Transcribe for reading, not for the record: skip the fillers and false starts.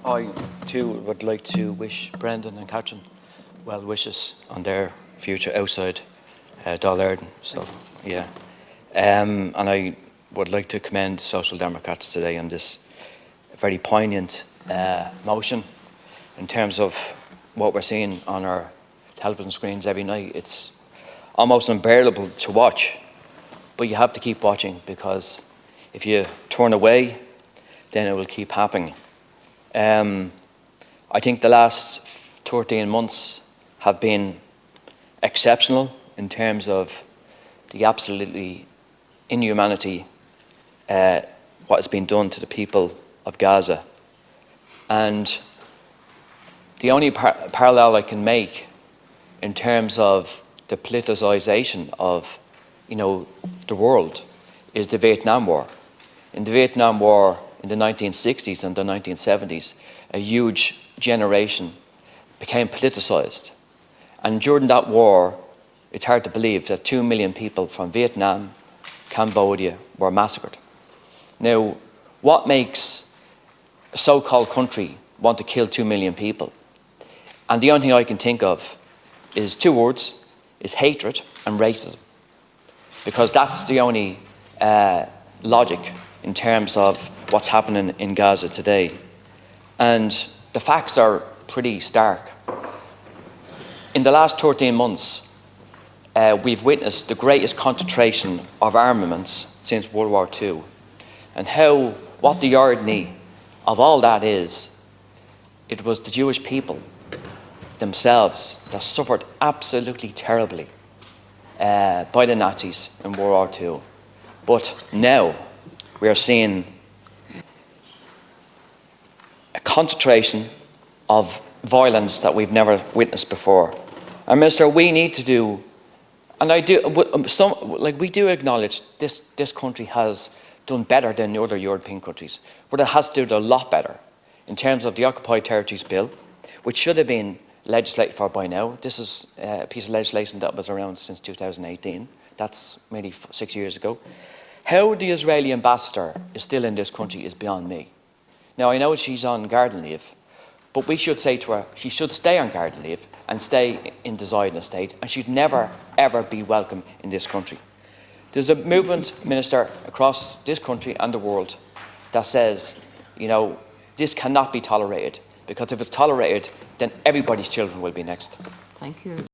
I too would like to wish Brendan and Catherine well wishes on their future outside Dáil Éireann. So, yeah. And I would like to commend Social Democrats today on this very poignant motion in terms of what we're seeing on our television screens every night. It's almost unbearable to watch, but you have to keep watching, because if you turn away, then it will keep happening. I think the last 13 months have been exceptional in terms of the absolutely inhumanity what has been done to the people of Gaza. And the only parallel I can make in terms of the politicization of, the world is the Vietnam War. In the Vietnam War in the 1960s and the 1970s, a huge generation became politicized. And during that war, it's hard to believe that 2 million people from Vietnam, Cambodia were massacred. Now, what makes a so-called country want to kill 2 million people? And the only thing I can think of is two words, is hatred and racism. Because that's the only logic in terms of what's happening in Gaza today. And the facts are pretty stark. In the last 13 months, we've witnessed the greatest concentration of armaments since World War II. And what the irony of all that is, it was the Jewish people themselves that suffered absolutely terribly by the Nazis in World War II. But now we are seeing a concentration of violence that we've never witnessed before. And Minister, we need to do, and we do acknowledge this country has done better than the other European countries, but it has to do a lot better in terms of the Occupied Territories Bill, which should have been legislated for by now. This is a piece of legislation that was around since 2018. That's maybe 6 years ago. How the Israeli ambassador is still in this country is beyond me. Now, I know she's on garden leave, but we should say to her, she should stay on garden leave and stay in the Zionist state, and she'd never, ever be welcome in this country. There's a movement, Minister, across this country and the world that says, this cannot be tolerated, because if it's tolerated, then everybody's children will be next. Thank you.